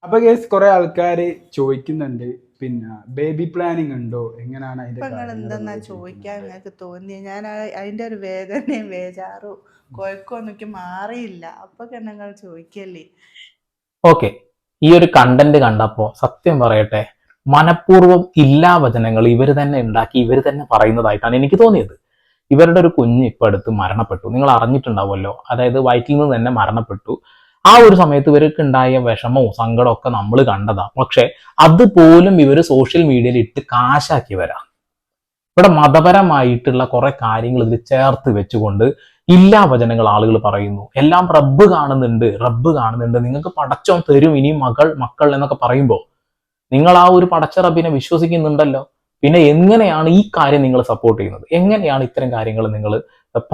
അപ്പൊ കേസ് കുറെ ആൾക്കാര് ചോദിക്കുന്നുണ്ട്, പിന്നെ ബേബി പ്ലാനിങ് ഉണ്ടോ, എങ്ങനെയാണ് ഇപ്പൊ നിങ്ങൾ എന്തെന്നാ ചോദിക്കാൻ നിങ്ങൾക്ക് തോന്നി? ഞാൻ അതിന്റെ ഒരു വേദനയും ബേജാറും കുഴക്കമൊന്നും എനിക്ക് മാറിയില്ല. അപ്പൊ നിങ്ങൾ ചോദിക്കല്ലേ. ഓക്കെ, ഈ ഒരു കണ്ടന്റ് കണ്ടപ്പോൾ സത്യം പറയട്ടെ, മനഃപൂർവ്വം ഇല്ലാ വചനങ്ങൾ ഇവർ തന്നെ ഉണ്ടാക്കി ഇവർ തന്നെ പറയുന്നതായിട്ടാണ് എനിക്ക് തോന്നിയത്. ഇവരുടെ ഒരു കുഞ്ഞ് ഇപ്പൊ അടുത്ത് മരണപ്പെട്ടു, നിങ്ങൾ അറിഞ്ഞിട്ടുണ്ടാവുമല്ലോ. അതായത് വയറ്റിൽ നിന്ന് തന്നെ മരണപ്പെട്ടു. ആ ഒരു സമയത്ത് ഇവർക്ക് ഉണ്ടായ വിഷമവും സങ്കടവും ഒക്കെ നമ്മൾ കണ്ടതാ. പക്ഷെ അതുപോലും ഇവർ സോഷ്യൽ മീഡിയയിൽ ഇട്ട് കാശാക്കി വരാം. ഇവിടെ മതപരമായിട്ടുള്ള കുറെ കാര്യങ്ങൾ ഇതിൽ ചേർത്ത് വെച്ചുകൊണ്ട് ഇല്ലാ വചനങ്ങൾ ആളുകൾ പറയുന്നു. എല്ലാം റബ്ബ് കാണുന്നുണ്ട്, റബ്ബ് കാണുന്നുണ്ട്, നിങ്ങൾക്ക് പടച്ചോൻ തരും ഇനി മക്കൾ എന്നൊക്കെ പറയുമ്പോൾ നിങ്ങൾ ആ ഒരു പടച്ച റബ്ബിനെ വിശ്വസിക്കുന്നുണ്ടല്ലോ. പിന്നെ എങ്ങനെയാണ് ഈ കാര്യം നിങ്ങൾ സപ്പോർട്ട് ചെയ്യുന്നത്? എങ്ങനെയാണ് ഇത്തരം കാര്യങ്ങൾ നിങ്ങൾ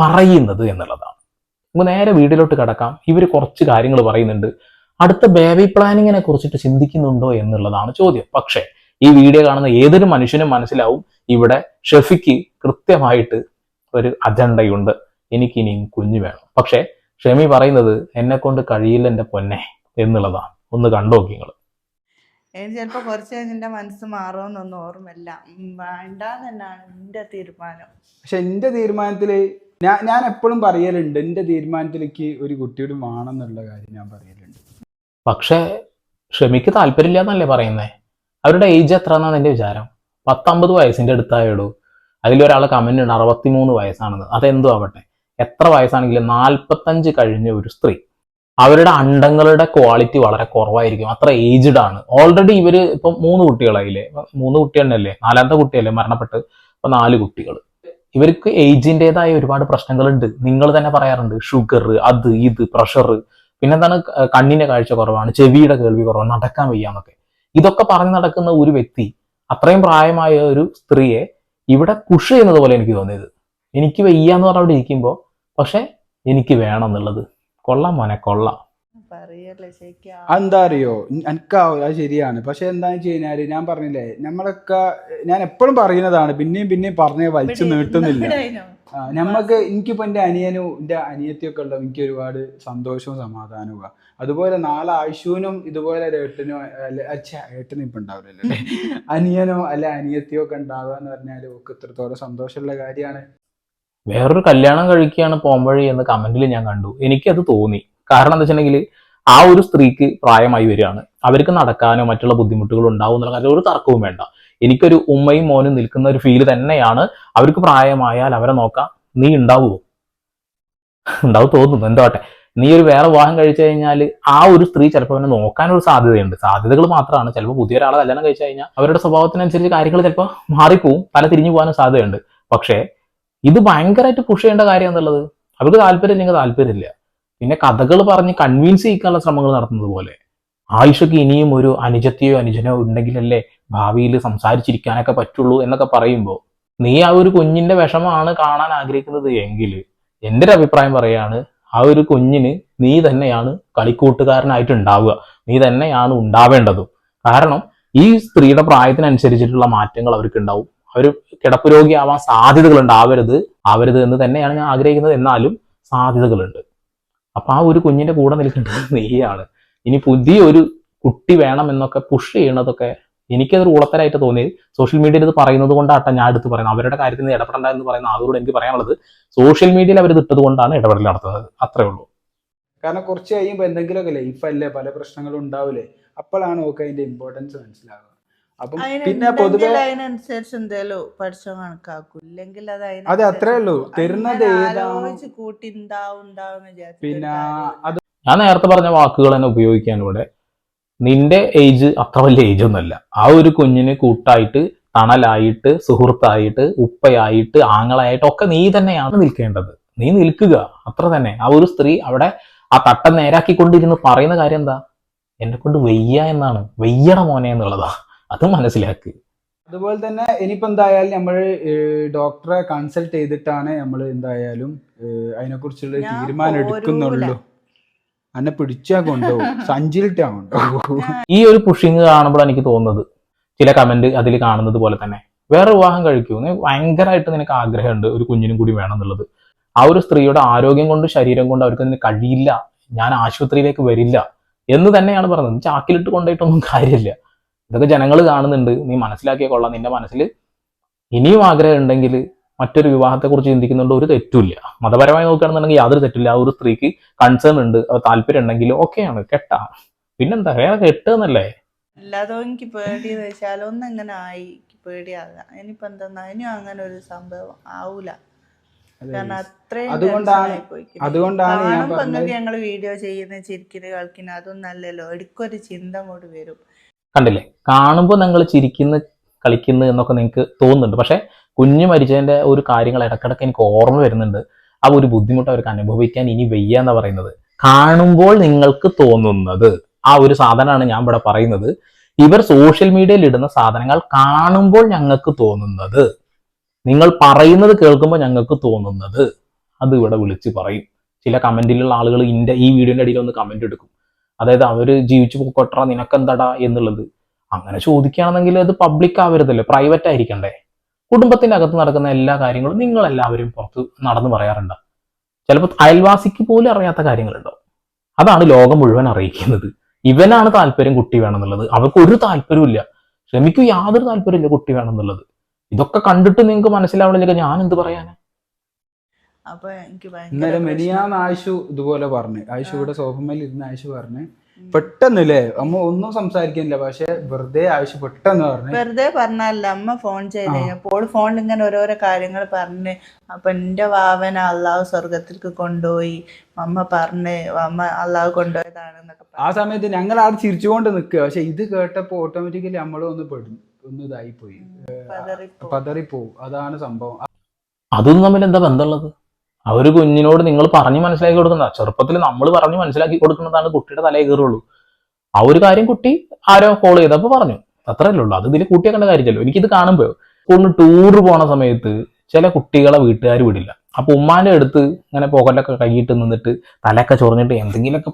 പറയുന്നത് എന്നുള്ളതാണ്. നമുക്ക് നേരെ വീട്ടിലോട്ട് കിടക്കാം. ഇവർ കുറച്ച് കാര്യങ്ങൾ പറയുന്നുണ്ട്. അടുത്ത ബേബി പ്ലാനിങ്ങിനെ കുറിച്ചിട്ട് ചിന്തിക്കുന്നുണ്ടോ എന്നുള്ളതാണ് ചോദ്യം. പക്ഷേ ഈ വീഡിയോ കാണുന്ന ഏതൊരു മനുഷ്യനും മനസ്സിലാവും, ഇവിടെ ഷെഫിക്ക് കൃത്യമായിട്ട് ഒരു അജണ്ടയുണ്ട്. എനിക്കിനിയും കുഞ്ഞു വേണം. പക്ഷെ ഷെമി പറയുന്നത് എന്നെ കൊണ്ട് കഴിയില്ല എൻ്റെ പൊന്നെ എന്നുള്ളതാണ്. ഒന്ന് കണ്ടോക്കി നിങ്ങൾ. എനിക്ക് ചിലപ്പോൾ കുറച്ച് കഴിഞ്ഞ് എൻ്റെ മനസ്സ് മാറുമെന്നൊന്നും ഓർമ്മയില്ല. വേണ്ടാന്ന് തന്നെയാണ് എൻ്റെ തീരുമാനം. പക്ഷെ എന്റെ തീരുമാനത്തില് ഞാൻ എപ്പോഴും പറയലുണ്ട്, എന്റെ തീരുമാനത്തിലേക്ക് ഒരു കുട്ടിയോട് വേണം എന്നുള്ള കാര്യം ഞാൻ പറയലുണ്ട്. പക്ഷെ ഷെമിക്ക് താല്പര്യമില്ല എന്നല്ലേ പറയുന്നേ? അവരുടെ ഏജ് എത്ര എന്നാണ് എൻ്റെ വിചാരം? 19 വയസ്സിന്റെ അടുത്തായിടൂ. അതിലൊരാൾ കമന്റ് ഉണ്ട് 63 വയസ്സാണെന്ന്. അതെന്തോ ആവട്ടെ, എത്ര വയസ്സാണെങ്കിലും 45 കഴിഞ്ഞ ഒരു സ്ത്രീ, അവരുടെ അണ്ടങ്ങളുടെ ക്വാളിറ്റി വളരെ കുറവായിരിക്കും. അത്ര ഏജ്ഡ് ആണ്. ഓൾറെഡി ഇവര് ഇപ്പം 3 കുട്ടികളായില്ലേ? 3 കുട്ടി തന്നെയല്ലേ? 4ാമത്തെ കുട്ടിയല്ലേ മരണപ്പെട്ട്? ഇപ്പൊ 4 കുട്ടികൾ. ഇവർക്ക് ഏജിൻ്റെതായ ഒരുപാട് പ്രശ്നങ്ങളുണ്ട്. നിങ്ങൾ തന്നെ പറയാറുണ്ട്, ഷുഗർ, അത് ഇത്, പ്രഷർ, പിന്നെന്താണ്, കണ്ണിന്റെ കാഴ്ച കുറവാണ്, ചെവിയുടെ കേൾവി കുറവാണ്, നടക്കാൻ വയ്യാന്നൊക്കെ. ഇതൊക്കെ പറഞ്ഞു നടക്കുന്ന ഒരു വ്യക്തി, അത്രയും പ്രായമായ ഒരു സ്ത്രീയെ ഇവിടെ പുഷ് ചെയ്യുന്നത് പോലെ എനിക്ക് തോന്നിയത്. എനിക്ക് വയ്യാന്ന് പറഞ്ഞ അവിടെ ഇരിക്കുമ്പോൾ പക്ഷെ എനിക്ക് വേണം എന്നുള്ളത്. കൊള്ളാം മോനെ, കൊള്ളാം. പറയല്ലേ ശരിക്കും. എന്താ അറിയോ, എനിക്കാവും അത് ശരിയാണ്. പക്ഷെ എന്താന്ന് വെച്ച് കഴിഞ്ഞാല് ഞാൻ പറഞ്ഞില്ലേ, നമ്മളൊക്കെ ഞാൻ എപ്പോഴും പറയുന്നതാണ്, പിന്നെയും പറഞ്ഞ് വലിച്ചു നീട്ടുന്നില്ല. നമുക്ക് എനിക്കിപ്പോ എൻ്റെ അനിയനും എൻ്റെ അനിയത്തിയൊക്കെ ഉള്ള എനിക്ക് ഒരുപാട് സന്തോഷവും സമാധാനവും. അതുപോലെ നാളെ ആയുഷൂനും ഇതുപോലെ ഏട്ടനോ ഏട്ടനും ഇപ്പൊ ഉണ്ടാവില്ലല്ലോ അല്ലെ, അനിയനോ അല്ലെ അനിയത്തിയോ ഒക്കെ ഉണ്ടാവുക എന്ന് പറഞ്ഞാൽ ഒക്കെ ഇത്രത്തോളം സന്തോഷമുള്ള കാര്യമാണ്. വേറൊരു കല്യാണം കഴിക്കുകയാണ് പോംവഴി എന്ന് കമന്റിൽ ഞാൻ കണ്ടു. എനിക്കത് തോന്നി. കാരണം എന്താ വെച്ചിട്ടുണ്ടെങ്കിൽ ആ ഒരു സ്ത്രീക്ക് പ്രായമായി വരികയാണ്. അവർക്ക് നടക്കാനോ മറ്റുള്ള ബുദ്ധിമുട്ടുകൾ ഉണ്ടാവും എന്നുള്ള കാര്യം ഒരു തർക്കവും വേണ്ട. എനിക്കൊരു ഉമ്മയും മോനും നിൽക്കുന്ന ഒരു ഫീല് തന്നെയാണ്. അവർക്ക് പ്രായമായാൽ അവരെ നോക്കാം. നീ ഉണ്ടാവുമോ? ഉണ്ടാവും തോന്നുന്നു. എന്താവട്ടെ, നീ ഒരു വേറെ വിവാഹം കഴിച്ചു കഴിഞ്ഞാൽ ആ ഒരു സ്ത്രീ ചിലപ്പോൾ അവനെ നോക്കാനൊരു സാധ്യതയുണ്ട്. സാധ്യതകൾ മാത്രമാണ്. ചിലപ്പോൾ പുതിയൊരാളെ കല്യാണം കഴിച്ചു കഴിഞ്ഞാൽ അവരുടെ സ്വഭാവത്തിനനുസരിച്ച് കാര്യങ്ങൾ ചിലപ്പോൾ മാറിപ്പോവും, തല തിരിഞ്ഞു പോകാനും സാധ്യതയുണ്ട്. പക്ഷേ ഇത് ഭയങ്കരമായിട്ട് പുഷ് ചെയ്യേണ്ട കാര്യം എന്നുള്ളത്, അവർക്ക് താല്പര്യമില്ലെങ്കിൽ താല്പര്യമില്ല. പിന്നെ കഥകൾ പറഞ്ഞ് കൺവിൻസ് ചെയ്യിക്കാനുള്ള ശ്രമങ്ങൾ നടത്തുന്നത് പോലെ. ആയിഷയ്ക്ക് ഇനിയും ഒരു അനുജത്തിയോ അനുജനോ ഉണ്ടെങ്കിലല്ലേ ഭാവിയിൽ സംസാരിച്ചിരിക്കാനൊക്കെ പറ്റുള്ളൂ എന്നൊക്കെ പറയുമ്പോൾ, നീ ആ ഒരു കുഞ്ഞിന്റെ വിഷമമാണ് കാണാൻ ആഗ്രഹിക്കുന്നത് എങ്കിൽ എൻ്റെ ഒരു അഭിപ്രായം പറയാണ്, ആ ഒരു കുഞ്ഞിന് നീ തന്നെയാണ് കളിക്കൂട്ടുകാരനായിട്ട് ഉണ്ടാവുക. നീ തന്നെയാണ് ഉണ്ടാവേണ്ടതും. കാരണം ഈ സ്ത്രീയുടെ പ്രായത്തിനനുസരിച്ചിട്ടുള്ള മാറ്റങ്ങൾ അവർക്ക് ഉണ്ടാവും. അവർ കിടപ്പ് രോഗിയാവാൻ സാധ്യതകളുണ്ട്. ആവരുത് എന്ന് തന്നെയാണ് ഞാൻ ആഗ്രഹിക്കുന്നത്. എന്നാലും സാധ്യതകളുണ്ട്. അപ്പൊ ആ ഒരു കുഞ്ഞിന്റെ കൂടെ നിൽക്കേണ്ടത് നീയാണ്. ഇനി പുതിയൊരു കുട്ടി വേണം എന്നൊക്കെ പുഷ് ചെയ്യണതൊക്കെ എനിക്കതൊരു ഉളത്തരായിട്ട് തോന്നിയത്. സോഷ്യൽ മീഡിയയിൽ ഇത് പറയുന്നത് കൊണ്ടാണ് ഞാൻ എടുത്ത് പറയുന്നത്. അവരുടെ കാര്യത്തിൽ നിന്ന് ഇടപെടണ്ട എന്ന് പറയുന്ന ആളോട് എനിക്ക് പറയാനുള്ളത്, സോഷ്യൽ മീഡിയയിൽ അവർ ഇട്ടത് കൊണ്ടാണ് ഇടപെടൽ നടത്തുന്നത്. അത്രേ ഉള്ളൂ. കാരണം കുറച്ച് കഴിയുമ്പോൾ എന്തെങ്കിലുമൊക്കെ ലൈഫല്ലേ, പല പ്രശ്നങ്ങളും ഉണ്ടാവില്ലേ, അപ്പോഴാണ് ഓക്കെ അതിന്റെ ഇമ്പോർട്ടൻസ് മനസ്സിലാവുക. അപ്പം പിന്നെ പൊതുവെ അതിനനുസരിച്ച് എന്തേലും പഠിച്ചോ കണക്കാക്കും. ഇല്ലെങ്കിൽ അത് അത്രേ ഉള്ളൂ. തരുന്നത് ഏതാണ് കൂട്ടി പിന്നെ അത് ഞാൻ നേരത്തെ പറഞ്ഞ വാക്കുകൾ തന്നെ ഉപയോഗിക്കാൻ ഇവിടെ. നിന്റെ ഏജ് അത്ര വലിയ ഏജ് ഒന്നുമല്ല. ആ ഒരു കുഞ്ഞിന് കൂട്ടായിട്ട്, തണലായിട്ട്, സുഹൃത്തായിട്ട്, ഉപ്പയായിട്ട്, ആങ്ങളായിട്ട് ഒക്കെ നീ തന്നെയാണ് നിൽക്കേണ്ടത്. നീ നിൽക്കുക, അത്ര തന്നെ. ആ ഒരു സ്ത്രീ അവിടെ ആ തട്ടം നേരാക്കിക്കൊണ്ടിരുന്ന് പറയുന്ന കാര്യം എന്താ? എന്നെ കൊണ്ട് വയ്യ എന്നാണ്. വെയ്യട മോനെ എന്നുള്ളതാ. അത് മനസ്സിലാക്കുക. അതുപോലെ തന്നെ ഇനിയിപ്പോ എന്തായാലും നമ്മൾ ഡോക്ടറെ കൺസൾട്ട് ചെയ്തിട്ടാണ് നമ്മൾ എന്തായാലും അതിനെക്കുറിച്ചുള്ള തീരുമാനം എടുക്കുന്നുള്ളൂ. അന്നെ പിടിച്ചാ കൊണ്ടുപോകും, സഞ്ചിലിട്ടാ കൊണ്ടുപോകും. ഈ ഒരു പുഷിങ് കാണുമ്പോൾ എനിക്ക് തോന്നുന്നത്, ചില കമന്റ് അതിൽ കാണുന്നത് പോലെ തന്നെ, വേറെ വിവാഹം കഴിക്കൂ, നീ ഭയങ്കരമായിട്ട് നിനക്ക് ആഗ്രഹമുണ്ട് ഒരു കുഞ്ഞിനും കൂടി വേണം എന്നുള്ളത്. ആ ഒരു സ്ത്രീയുടെ ആരോഗ്യം കൊണ്ട്, ശരീരം കൊണ്ട് അവർക്ക് അതിന് കഴിയില്ല, ഞാൻ ആശുപത്രിയിലേക്ക് വരില്ല എന്ന് തന്നെയാണ് പറഞ്ഞത്. ചാക്കിലിട്ട് കൊണ്ടുപോയിട്ടൊന്നും കാര്യമില്ല. ഇതൊക്കെ ജനങ്ങൾ കാണുന്നുണ്ട്, നീ മനസ്സിലാക്കിയ കൊള്ളാം. നിന്റെ മനസ്സിൽ ഇനിയും ആഗ്രഹം ഉണ്ടെങ്കിൽ മറ്റൊരു വിവാഹത്തെക്കുറിച്ച് ചിന്തിക്കുന്നുണ്ട്, ഒരു തെറ്റുമില്ല. മതപരമായി നോക്കുകയാണെന്നുണ്ടെങ്കിൽ യാതൊരു തെറ്റില്ല. ആ ഒരു സ്ത്രീക്ക് കൺസേൺ ഉണ്ട്, താല്പര്യം ഉണ്ടെങ്കിൽ ഓക്കെയാണ്, കെട്ടാ. പിന്നെന്താ, വേറെ കെട്ടുന്നല്ലേ. അല്ലാതെ എനിക്ക് പേടിയെന്ന് വെച്ചാൽ ഒന്നെങ്ങനെ ആയി പേടിയാകാം. ഇനിയിപ്പോ എന്താ ഇനിയും അങ്ങനെ ഒരു സംഭവം ആവൂല. കാരണം അത്രയും അതുകൊണ്ടാണ് ഞാൻ കാണുമ്പോ നിങ്ങൾക്ക് ഞങ്ങള് വീഡിയോ ചെയ്യുന്ന ചിരിക്കുന്ന കളിക്കുന്ന അതൊന്നും അല്ലല്ലോ. എടുക്കൊരു ചിന്ത അങ്ങോട്ട് വരും. കണ്ടില്ലേ, കാണുമ്പോൾ നിങ്ങൾ ചിരിക്കുന്നു കളിക്കുന്നു എന്നൊക്കെ നിങ്ങൾക്ക് തോന്നുന്നുണ്ട്. പക്ഷെ കുഞ്ഞ് മരിച്ചതിന്റെ ഒരു കാര്യങ്ങൾ ഇടക്കിടക്ക് എനിക്ക് ഓർമ്മ വരുന്നുണ്ട്. ആ ഒരു ബുദ്ധിമുട്ട് അവർക്ക് അനുഭവിക്കാൻ ഇനി വയ്യ എന്നാ പറയുന്നത്. കാണുമ്പോൾ നിങ്ങൾക്ക് തോന്നുന്നത് ആ ഒരു സാധനമാണ് ഞാൻ ഇവിടെ പറയുന്നത്. ഇവർ സോഷ്യൽ മീഡിയയിൽ ഇടുന്ന സാധനങ്ങൾ കാണുമ്പോൾ ഞങ്ങൾക്ക് തോന്നുന്നത്, നിങ്ങൾ പറയുന്നത് കേൾക്കുമ്പോൾ ഞങ്ങൾക്ക് തോന്നുന്നത്, അത് ഇവിടെ വിളിച്ച് പറയും. ചില കമന്റിലുള്ള ആളുകൾ ഈ വീഡിയോന്റെ അടിയിൽ ഒന്ന് കമന്റ് എടുക്കും. അതായത് അവര് ജീവിച്ചു പോക്കോട്ടറ നിനക്കെന്തടാ എന്നുള്ളത്. അങ്ങനെ ചോദിക്കുകയാണെങ്കിൽ അത് പബ്ലിക് ആവരുതല്ലേ, പ്രൈവറ്റ് ആയിരിക്കണ്ടേ. കുടുംബത്തിന്റെ അകത്ത് നടക്കുന്ന എല്ലാ കാര്യങ്ങളും നിങ്ങൾ എല്ലാവരും പുറത്ത് നടന്നു പറയാറുണ്ട്. ചിലപ്പോൾ അയൽവാസിക്ക് പോലും അറിയാത്ത കാര്യങ്ങളുണ്ടാവും. അതാണ് ലോകം മുഴുവൻ അറിയിക്കുന്നത്. ഇവനാണ് താല്പര്യം കുട്ടി വേണമെന്നുള്ളത്. അവർക്ക് ഒരു താല്പര്യവും ഇല്ല. ക്ഷമിക്കൂ, യാതൊരു താല്പര്യമില്ല കുട്ടി വേണമെന്നുള്ളത്. ഇതൊക്കെ കണ്ടിട്ട് നിങ്ങൾക്ക് മനസ്സിലാവണില്ലെങ്കിൽ ഞാൻ എന്ത് പറയാനാ. അപ്പൊ എനിക്ക് ഇന്നലെ മെനിയാന്ന് ആയിഷു ഇതുപോലെ പറഞ്ഞു. ആയിഷു ഇവിടെ സോഫമേൽ ഇരുന്ന് ആയിഷു പറഞ്ഞു പെട്ടെന്നല്ലേ അമ്മ ഒന്നും സംസാരിക്കുന്നില്ല, പക്ഷെ വെറുതെ ആയിഷു പെട്ടെന്ന് പറഞ്ഞു. വെറുതെ പറഞ്ഞല്ല, അമ്മ ഫോൺ ചെയ്ത് കഴിഞ്ഞപ്പോൾ ഫോണിൽ ഇങ്ങനെ ഓരോരോ കാര്യങ്ങൾ പറഞ്ഞ്, അപ്പൊ എന്റെ വാവന അള്ളാഹു സ്വർഗത്തിലേക്ക് കൊണ്ടുപോയി അമ്മ പറഞ്ഞ് അമ്മ അള്ളാഹു കൊണ്ടുപോയതാണെന്നൊക്കെ. ആ സമയത്ത് ഞങ്ങൾ ആടെ ചിരിച്ചുകൊണ്ട് നിൽക്കുക. പക്ഷെ ഇത് കേട്ടപ്പോ ഓട്ടോമാറ്റിക്കലി നമ്മളും ഒന്ന് ഇതായി പോയി, പതറിപ്പോവും. അതാണ് സംഭവം. അതൊന്നും തമ്മിൽ എന്താ ബന്ധമുള്ളത്? ആ ഒരു കുഞ്ഞിനോട് നിങ്ങൾ പറഞ്ഞ് മനസ്സിലാക്കി കൊടുക്കുന്ന, ചെറുപ്പത്തിൽ നമ്മൾ പറഞ്ഞ് മനസ്സിലാക്കി കൊടുക്കുന്നതാണ് കുട്ടിയുടെ തലയിൽ കയറുള്ളൂ. ആ ഒരു കാര്യം കുട്ടി ആരോ ഫോളോ ചെയ്തപ്പോ പറഞ്ഞു, അത്രയല്ലേ ഉള്ളൂ. അത് ഇതിൽ കൂട്ടിയാക്കേണ്ട കാര്യമല്ലോ. എനിക്കിത് കാണുമ്പോൾ സ്കൂളിൽ ടൂർ പോണ സമയത്ത് ചില കുട്ടികളെ വീട്ടുകാർ വിടില്ല. അപ്പൊ ഉമ്മാന്റെ അടുത്ത് ഇങ്ങനെ പോക്കറ്റൊക്കെ കൈയിട്ട് നിന്നിട്ട് തലയൊക്കെ ചൊറിഞ്ഞിട്ട് എന്തെങ്കിലുമൊക്കെ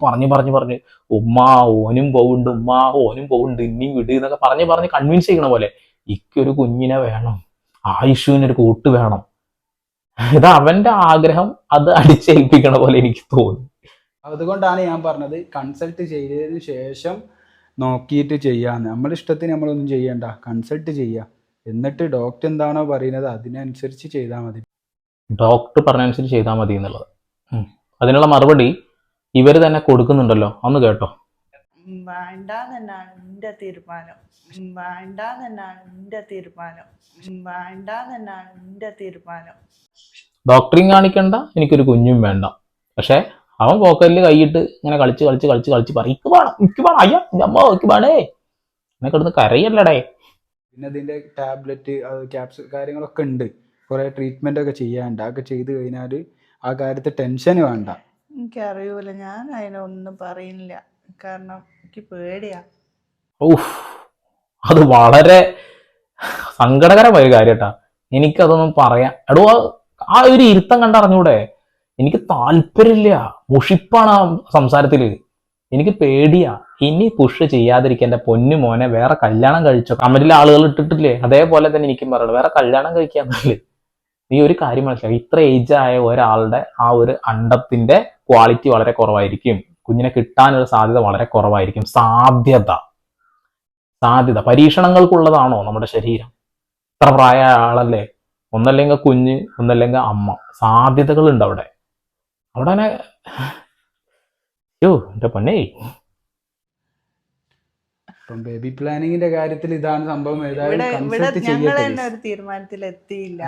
പറഞ്ഞ് ഉമ്മ ഓനും പോകുന്നുണ്ട് ഇനിയും വിട് എന്നൊക്കെ പറഞ്ഞ് കൺവിൻസ് ചെയ്യണ പോലെ, ഇക്കൊരു കുഞ്ഞിനെ വേണം, ആയുഷുവിനൊരു കൂട്ട് വേണം, ഇത് അവന്റെ ആഗ്രഹം, അത് അടിച്ചേൽപ്പിക്കണ പോലെ എനിക്ക് തോന്നി. അതുകൊണ്ടാണ് ഞാൻ പറഞ്ഞത് കൺസൾട്ട് ചെയ്തതിന് ശേഷം നോക്കിയിട്ട് ചെയ്യാന്ന്. നമ്മുടെ ഇഷ്ടത്തിന് നമ്മളൊന്നും ചെയ്യണ്ട, കൺസൾട്ട് ചെയ്യാം. എന്നിട്ട് ഡോക്ടർ എന്താണോ പറയുന്നത് അതിനനുസരിച്ച് ചെയ്താൽ മതി. ഡോക്ടർ പറഞ്ഞനുസരിച്ച് ചെയ്താൽ മതി എന്നുള്ളത്. അതിനുള്ള മറുപടി ഇവര് തന്നെ കൊടുക്കുന്നുണ്ടല്ലോ, ഒന്ന് കേട്ടോ. വേണ്ടാന്നാണ് എന്റെ തീരുമാനം, വേണ്ടാന്നാണ് എന്റെ തീരുമാനം, വേണ്ടാന്നാണ് എന്റെ തീരുമാനം. ഡോക്ടറിങ് കാണിക്കണ്ട, എനിക്കൊരു കുഞ്ഞും വേണ്ട. പക്ഷെ അവൻ പോക്കറ്റിൽ കൈയിട്ട് ഇങ്ങനെ കളിച്ച് പറയും എനിക്ക് വേണം അയ്യ അമ്മ എനിക്ക് വേണേ എന്നൊക്കെ ഇടുന്ന് കരയല്ലടേ. പിന്നെ അതിന്റെ ടാബ്ലറ്റ് ക്യാപ്സ് കാര്യങ്ങളൊക്കെ ഉണ്ട്, കുറെ ട്രീറ്റ്മെന്റ് ഒക്കെ ചെയ്യാനുണ്ട്. അതൊക്കെ ചെയ്ത് കഴിഞ്ഞാൽ ആ കാര്യത്തിൽ ടെൻഷൻ വേണ്ട. എനിക്കറിയൂല, ഞാൻ അതിനൊന്നും പറയുന്നില്ല, കാരണം എനിക്ക് പേടിയാ. അത് വളരെ സങ്കടകരമായ കാര്യട്ടാ. എനിക്കതൊന്നും പറയാം. എടോ, ആ ഒരു ഇരുത്തം കണ്ടറിഞ്ഞൂടെ? എനിക്ക് താല്പര്യമില്ല, മുഷിപ്പാണ് ആ സംസാരത്തില്. എനിക്ക് പേടിയാ. ഇനി പുഷ് ചെയ്യാതിരിക്കാൻ എന്റെ പൊന്നു മോനെ, വേറെ കല്യാണം കഴിച്ചോ. കമന്റിൽ ആളുകൾ ഇട്ടിട്ടില്ലേ, അതേപോലെ തന്നെ എനിക്കും പറയണം, വേറെ കല്യാണം കഴിക്കാന്നല്ലേ. നീ ഒരു കാര്യം മനസ്സിലാക്കി, ഇത്ര ഏജ് ആയ ഒരാളുടെ ആ ഒരു അണ്ടത്തിന്റെ ക്വാളിറ്റി വളരെ കുറവായിരിക്കും. കുഞ്ഞിനെ കിട്ടാനൊരു സാധ്യത വളരെ കുറവായിരിക്കും. സാധ്യത പരീക്ഷണങ്ങൾക്കുള്ളതാണോ നമ്മുടെ ശരീരം? ഇത്ര പ്രായ ആളല്ലേ, ഒന്നല്ലെങ്കിൽ കുഞ്ഞ്, ഒന്നല്ലെങ്കിൽ അമ്മ. സാധ്യതകളുണ്ട് അവിടെ. എന്റെ പൊന്നേ. ഇപ്പം ബേബി പ്ലാനിങ്ങിന്റെ കാര്യത്തിൽ ഇതാണ് സംഭവം. ഞങ്ങൾ തന്നെ ഒരു തീരുമാനത്തിൽ എത്തിയില്ല.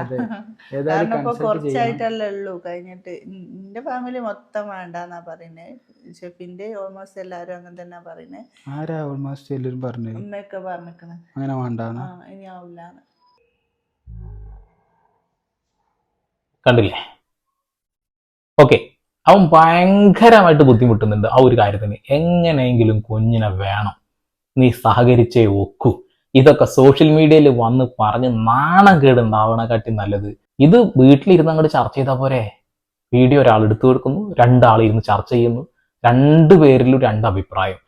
കാരണം ഇപ്പൊ കുറച്ചായിട്ടല്ലേ ഉള്ളൂ കഴിഞ്ഞിട്ട്. എന്റെ ഫാമിലി മൊത്തം വേണ്ടെന്നാ പറയുന്നത്. ഷെഫിന്റെ ഓൾമോസ്റ്റ് എല്ലാരും അങ്ങനെ തന്നെ പറയുന്നത്. ആരാ ഓൾമോസ്റ്റ് എല്ലാരും പറഞ്ഞു? അമ്മയൊക്കെ പറഞ്ഞിക്കണേ അങ്ങനെ വേണ്ടാന്ന്. ഇനി ആവില്ലാന്ന്. കണ്ടില്ലേ? ഓക്കെ, അവൻ ഭയങ്കരമായിട്ട് ബുദ്ധിമുട്ടുന്നുണ്ട് ആ ഒരു കാര്യത്തിന്. എങ്ങനെയെങ്കിലും കുഞ്ഞിനെ വേണം, നീ സഹകരിച്ചേ ഒക്കൂ. ഇതൊക്കെ സോഷ്യൽ മീഡിയയിൽ വന്ന് പറഞ്ഞ് നാണം കേടുണ്ടാവണക്കാട്ടി നല്ലത് ഇത് വീട്ടിലിരുന്ന് അങ്ങോട്ട് ചർച്ച ചെയ്താൽ പോരെ. വീഡിയോ ഒരാൾ എടുത്തു കൊടുക്കുന്നു, രണ്ടാളിരുന്ന് ചർച്ച ചെയ്യുന്നു, രണ്ടുപേരിലും അഭിപ്രായം.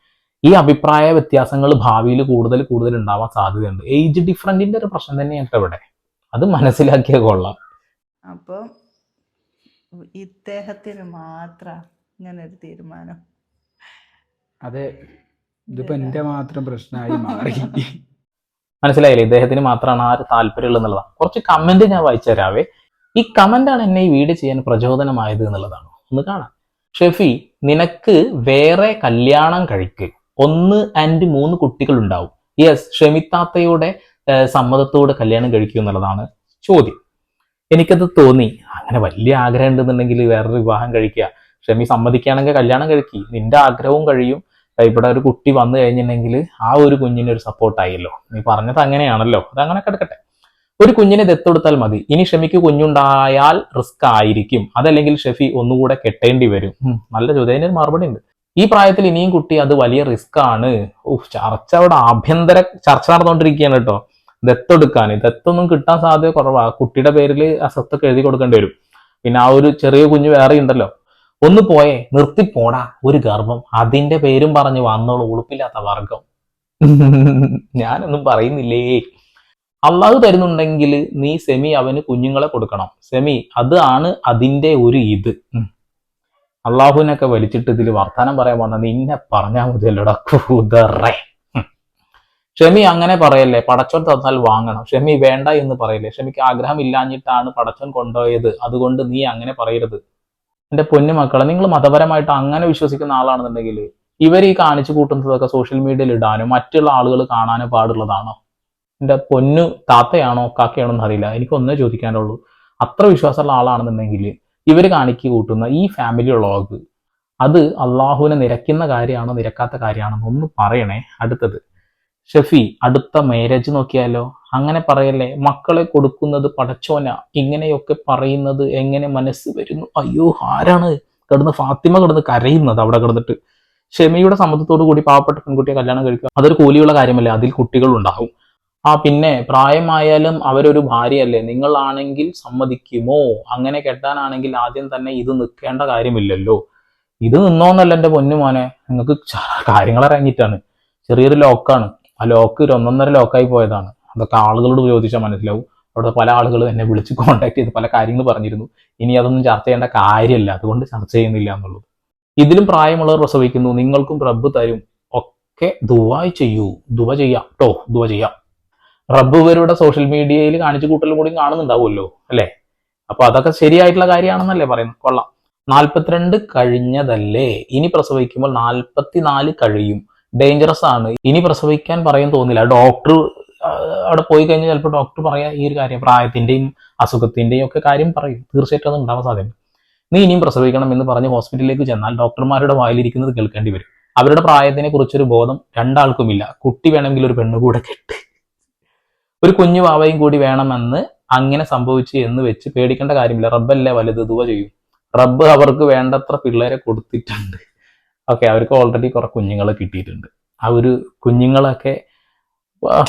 ഈ അഭിപ്രായ വ്യത്യാസങ്ങൾ ഭാവിയിൽ കൂടുതൽ ഉണ്ടാവാൻ സാധ്യതയുണ്ട്. ഏജ് ഡിഫറൻറ്റിന്റെ ഒരു പ്രശ്നം തന്നെയാണ് ഇവിടെ. അത് മനസ്സിലാക്കിയ കൊള്ളാം. അപ്പൊ ഇദ്ദേഹത്തിന് മാത്രം ഇങ്ങനെ ഒരു തീരുമാനം. അതെ, ഇതിപ്പോ എന്റെ മാത്രം പ്രശ്നമായി മാറി. മനസ്സിലായില്ലേ? ഇദ്ദേഹത്തിന് മാത്രമാണ് ആ ഒരു താല്പര്യമുള്ളത് എന്നുള്ളതാണ്. കുറച്ച് കമന്റ് ഞാൻ വായിച്ചു തരാവേ. ഈ കമന്റാണ് എന്നെ ഈ വീഡിയോ ചെയ്യാൻ പ്രചോദനമായത് എന്നുള്ളതാണ്. ഒന്ന് കാണാം. ഷെഫി, നിനക്ക് വേറെ കല്യാണം കഴിക്ക്, 1 and 3 കുട്ടികൾ ഉണ്ടാവും. യെസ്, ഷെമിത്താത്തയുടെ സമ്മതത്തോടെ കല്യാണം കഴിക്കും എന്നുള്ളതാണ് ചോദ്യം. എനിക്കത് തോന്നി, അങ്ങനെ വലിയ ആഗ്രഹം ഉണ്ടെന്നുണ്ടെങ്കിൽ വേറൊരു വിവാഹം കഴിക്കുക. ഷെമി സമ്മതിക്കുകയാണെങ്കിൽ കല്യാണം കഴിക്കുക, നിന്റെ ആഗ്രഹവും കഴിയും. ഇവിടെ ഒരു കുട്ടി വന്നു കഴിഞ്ഞിട്ടുണ്ടെങ്കിൽ ആ ഒരു കുഞ്ഞിനൊരു സപ്പോർട്ടായല്ലോ. നീ പറഞ്ഞത് അങ്ങനെയാണല്ലോ, അത് അങ്ങനെ കിടക്കട്ടെ. ഒരു കുഞ്ഞിനെ ദത്തെടുത്താൽ മതി. ഇനി ഷെമിക്ക് കുഞ്ഞുണ്ടായാൽ റിസ്ക് ആയിരിക്കും, അതല്ലെങ്കിൽ ഷെഫി ഒന്നുകൂടെ കെട്ടേണ്ടി വരും. നല്ല ചോദ്യം, അതിനൊരു മറുപടി ഉണ്ട്. ഈ പ്രായത്തിൽ ഇനിയും കുട്ടി, അത് വലിയ റിസ്ക് ആണ്. ചർച്ച അവിടെ ആഭ്യന്തര ചർച്ച നടന്നുകൊണ്ടിരിക്കുകയാണ് കേട്ടോ. ദത്തെടുക്കാൻ, ദത്തൊന്നും കിട്ടാൻ സാധ്യത കുറവാണ്. കുട്ടിയുടെ പേരിൽ ആ സ്വത്തൊക്കെ എഴുതി കൊടുക്കേണ്ടി വരും. പിന്നെ ആ ഒരു ചെറിയ കുഞ്ഞ് വേറെ ഉണ്ടല്ലോ. ഒന്ന് പോയേ, നിർത്തിപ്പോടാ ഒരു ഗർഭം, അതിന്റെ പേരും പറഞ്ഞ് വന്നോളൂ ഉളുപ്പില്ലാത്ത വർഗം. ഞാനൊന്നും പറയുന്നില്ലേ. അള്ളാഹു തരുന്നുണ്ടെങ്കിൽ നീ സെമി അവന് കുഞ്ഞുങ്ങളെ കൊടുക്കണം. സെമി, അതാണ് അതിന്റെ ഒരു ഇത്. അള്ളാഹുവിനൊക്കെ വലിച്ചിട്ട് ഇതിൽ വർത്താനം പറയാൻ വന്ന നിന്നെ പറഞ്ഞാൽ മതിയല്ലോടാ കൂതറേ. ഷെമി അങ്ങനെ പറയല്ലേ, പടച്ചോൻ തന്നാൽ വാങ്ങണം. ഷെമി വേണ്ട എന്ന് പറയല്ലേ, ഷെമിക്ക് ആഗ്രഹം ഇല്ലാഞ്ഞിട്ടാണ് പടച്ചോൻ കൊണ്ടുപോയത്, അതുകൊണ്ട് നീ അങ്ങനെ പറയരുത്. എന്റെ പൊന്നു മക്കളെ, നിങ്ങൾ മതപരമായിട്ട് അങ്ങനെ വിശ്വസിക്കുന്ന ആളാണെന്നുണ്ടെങ്കിൽ ഇവർ ഈ കാണിച്ചു കൂട്ടുന്നതൊക്കെ സോഷ്യൽ മീഡിയയിൽ ഇടാനോ മറ്റുള്ള ആളുകൾ കാണാനോ പാടുള്ളതാണോ? എന്റെ പൊന്നു താത്തയാണോ കാക്കയാണോ എന്ന് അറിയില്ല, എനിക്കൊന്നേ ചോദിക്കാനുള്ളൂ. അത്ര വിശ്വാസമുള്ള ആളാണെന്നുണ്ടെങ്കിൽ ഇവർ കാണിച്ചു കൂട്ടുന്ന ഈ ഫാമിലി വ്ളോഗ് അത് അള്ളാഹുവിനെ നിരക്കുന്ന കാര്യമാണോ നിരക്കാത്ത കാര്യമാണോ ഒന്ന് പറയണേ. അടുത്തത്, ഷെഫി, അടുത്ത മാരേജ് നോക്കിയാലോ? അങ്ങനെ പറയല്ലേ, മക്കളെ കൊടുക്കുന്നത് പടച്ചോന. ഇങ്ങനെയൊക്കെ പറയുന്നത് എങ്ങനെ മനസ്സ് വരുന്നു? അയ്യോ, ആരാണ് ഫാത്തിമ കിടന്ന് കരയുന്നത് അവിടെ കിടന്നിട്ട്? ഷെമിയുടെ സമ്മതത്തോടു കൂടി പാവപ്പെട്ട പെൺകുട്ടിയെ കല്യാണം കഴിക്കുക, അതൊരു കൂലിയുള്ള കാര്യമല്ലേ, അതിൽ കുട്ടികൾ ഉണ്ടാവും. പിന്നെ പ്രായമായാലും അവരൊരു ഭാര്യയല്ലേ, നിങ്ങളാണെങ്കിൽ സമ്മതിക്കുമോ? അങ്ങനെ കെട്ടാനാണെങ്കിൽ ആദ്യം തന്നെ ഇത് നിൽക്കേണ്ട കാര്യമില്ലല്ലോ. ഇത് നിന്നോന്നല്ല എൻ്റെ പൊന്നുമോനെ, നിങ്ങൾക്ക് കാര്യങ്ങൾ ഇറങ്ങിയിട്ടാണ്. ചെറിയൊരു ലോക്കാണ്, ആ ലോക്ക് 1.5 ലോക്കായി പോയതാണ്. അതൊക്കെ ആളുകളോട് ചോദിച്ചാൽ മനസ്സിലാവും. അവിടെ പല ആളുകളും എന്നെ വിളിച്ച് കോൺടാക്ട് ചെയ്ത് പല കാര്യങ്ങൾ പറഞ്ഞിരുന്നു. ഇനി അതൊന്നും ചർച്ച ചെയ്യേണ്ട കാര്യമില്ല, അതുകൊണ്ട് ചർച്ച ചെയ്യുന്നില്ല എന്നുള്ളത്. ഇതിലും പ്രായമുള്ളവർ പ്രസവിക്കുന്നു, നിങ്ങൾക്കും റബ്ബ് തരും. ഒക്കെ ദുആ ചെയ്യൂ, ദുആ ചെയ്യാം കേട്ടോ, ദുആ ചെയ്യാം. റബ്ബ് ഇവരുടെ സോഷ്യൽ മീഡിയയിൽ കാണിച്ചു കൂട്ടലും കൂടി കാണുന്നുണ്ടാവുമല്ലോ അല്ലേ? അപ്പൊ അതൊക്കെ ശരിയായിട്ടുള്ള കാര്യമാണെന്നല്ലേ പറയുന്നത്. കൊള്ളാം. 42 കഴിഞ്ഞതല്ലേ, ഇനി പ്രസവിക്കുമ്പോൾ 44 കഴിയും, ഡേഞ്ചറസ് ആണ്, ഇനി പ്രസവിക്കാൻ പറയാൻ തോന്നില്ല. ഡോക്ടർ അവിടെ പോയി കഴിഞ്ഞാൽ ചിലപ്പോൾ ഡോക്ടർ പറയാ ഈ ഒരു കാര്യം, പ്രായത്തിന്റെയും അസുഖത്തിന്റെയും ഒക്കെ കാര്യം പറയും. തീർച്ചയായിട്ടും അത് ഉണ്ടാവാൻ സാധ്യത. നീ ഇനിയും പ്രസവിക്കണം എന്ന് പറഞ്ഞ് ഹോസ്പിറ്റലിലേക്ക് ചെന്നാൽ ഡോക്ടർമാരുടെ വായിലിരിക്കുന്നത് കേൾക്കേണ്ടി വരും. അവരുടെ പ്രായത്തിനെ കുറിച്ചൊരു ബോധം രണ്ടാൾക്കുമില്ല. കുട്ടി വേണമെങ്കിൽ ഒരു പെണ്ണ് കൂടെ കെട്ട്, ഒരു കുഞ്ഞു വാവയും കൂടി വേണമെന്ന് അങ്ങനെ സംഭവിച്ചു എന്ന് വെച്ച് പേടിക്കേണ്ട കാര്യമില്ല. റബ്ബല്ലേ വലുത്, ദുആ ചെയ്യും. റബ്ബ് അവർക്ക് വേണ്ടത്ര പിള്ളേരെ കൊടുത്തിട്ടുണ്ട്. ഓക്കെ, അവർക്ക് ഓൾറെഡി കുറെ കുഞ്ഞുങ്ങളെ കിട്ടിയിട്ടുണ്ട്. ആ ഒരു കുഞ്ഞുങ്ങളൊക്കെ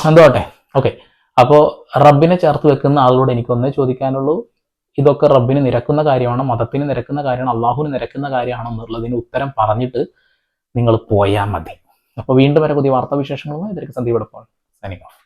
എന്തോട്ടെ. ഓക്കെ, അപ്പോൾ റബ്ബിനെ ചേർത്ത് വെക്കുന്ന ആളോട് എനിക്കൊന്നേ ചോദിക്കാനുള്ളൂ, ഇതൊക്കെ റബ്ബിന് നിരക്കുന്ന കാര്യമാണോ, മതത്തിന് നിരക്കുന്ന കാര്യമാണോ, അള്ളാഹുവിന് നിരക്കുന്ന കാര്യമാണോ എന്നുള്ളതിന് ഉത്തരം പറഞ്ഞിട്ട് നിങ്ങൾ പോയാൽ മതി. അപ്പോൾ വീണ്ടും വരെ പുതിയ വാർത്താവിശേഷങ്ങളുമായി ഇതിലേക്ക് സന്ദീപ് സൈനിങ് ഓഫ്.